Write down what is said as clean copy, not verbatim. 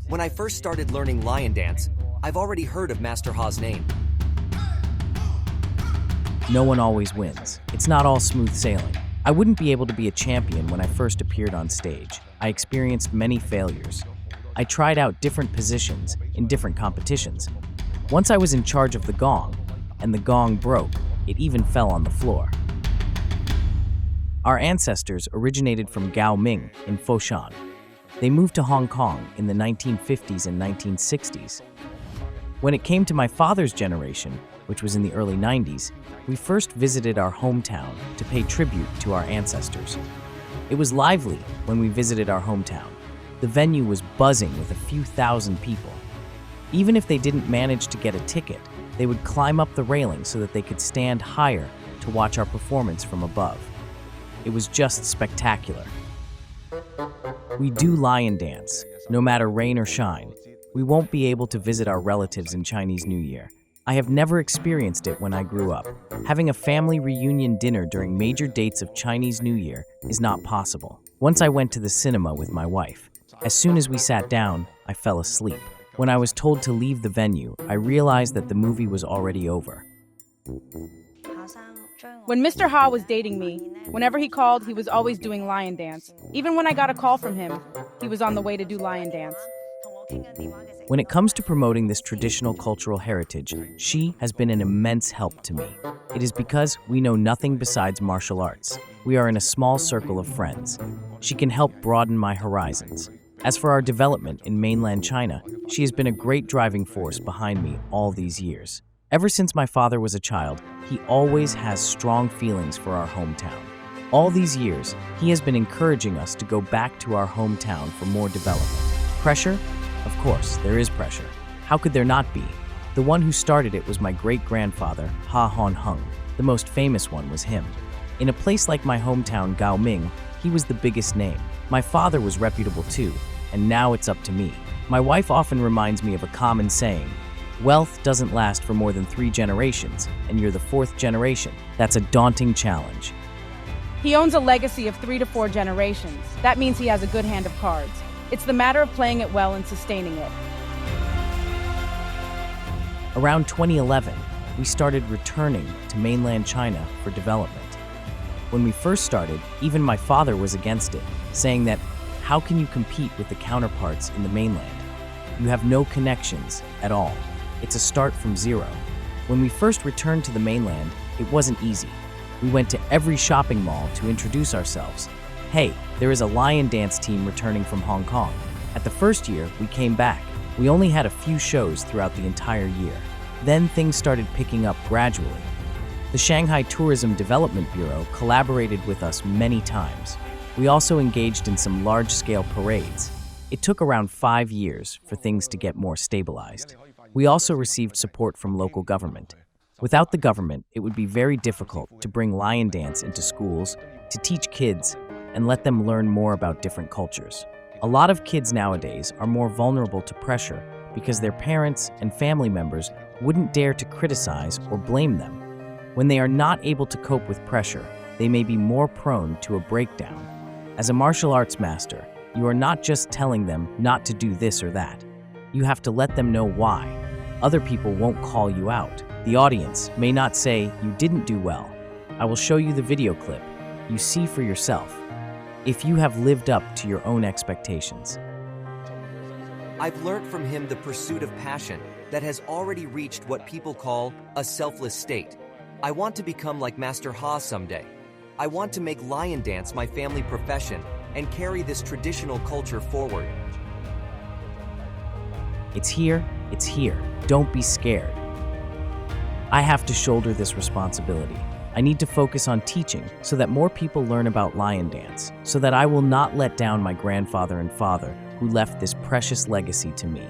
When I first started learning lion dance, I've already heard of Master Ha's name. No one always wins. It's not all smooth sailing. I wouldn't be able to be a champion when I first appeared on stage. I experienced many failures. I tried out different positions in different competitions. Once I was in charge of the gong, and the gong broke, it even fell on the floor. Our ancestors originated from Gao Ming in Foshan. They moved to Hong Kong in the 1950s and 1960s. When it came to my father's generation, which was in the early 90s, we first visited our hometown to pay tribute to our ancestors. It was lively when we visited our hometown. The venue was buzzing with a few thousand people. Even if they didn't manage to get a ticket, they would climb up the railing so that they could stand higher to watch our performance from above. It was just spectacular. We do lion dance, no matter rain or shine. We won't be able to visit our relatives in Chinese New Year. I have never experienced it when I grew up. Having a family reunion dinner during major dates of Chinese New Year is not possible. Once I went to the cinema with my wife. As soon as we sat down, I fell asleep. When I was told to leave the venue, I realized that the movie was already over. When Mr. Ha was dating me, whenever he called, he was always doing lion dance. Even when I got a call from him, he was on the way to do lion dance. When it comes to promoting this traditional cultural heritage, she has been an immense help to me. It is because we know nothing besides martial arts. We are in a small circle of friends. She can help broaden my horizons. As for our development in mainland China, she has been a great driving force behind me all these years. Ever since my father was a child, he always has strong feelings for our hometown. All these years, he has been encouraging us to go back to our hometown for more development. Pressure? Of course, there is pressure. How could there not be? The one who started it was my great-grandfather, Ha Hon Hung. The most famous one was him. In a place like my hometown, Gao Ming, he was the biggest name. My father was reputable too, and now it's up to me. My wife often reminds me of a common saying, wealth doesn't last for more than 3 generations, and you're the 4th generation. That's a daunting challenge. He owns a legacy of 3 to 4 generations. That means he has a good hand of cards. It's the matter of playing it well and sustaining it. Around 2011, we started returning to mainland China for development. When we first started, even my father was against it, saying that, how can you compete with the counterparts in the mainland? You have no connections at all. It's a start from zero. When we first returned to the mainland, it wasn't easy. We went to every shopping mall to introduce ourselves. Hey, there is a lion dance team returning from Hong Kong. At the first year, we came back. We only had a few shows throughout the entire year. Then things started picking up gradually. The Shanghai Tourism Development Bureau collaborated with us many times. We also engaged in some large-scale parades. It took around 5 years for things to get more stabilized. We also received support from local government. Without the government, it would be very difficult to bring lion dance into schools, to teach kids, and let them learn more about different cultures. A lot of kids nowadays are more vulnerable to pressure because their parents and family members wouldn't dare to criticize or blame them. When they are not able to cope with pressure, they may be more prone to a breakdown. As a martial arts master, you are not just telling them not to do this or that. You have to let them know why. Other people won't call you out. The audience may not say you didn't do well. I will show you the video clip. You see for yourself if you have lived up to your own expectations. I've learned from him the pursuit of passion that has already reached what people call a selfless state. I want to become like Master Ha someday. I want to make lion dance my family profession and carry this traditional culture forward. It's here. Don't be scared. I have to shoulder this responsibility. I need to focus on teaching so that more people learn about lion dance, so that I will not let down my grandfather and father who left this precious legacy to me.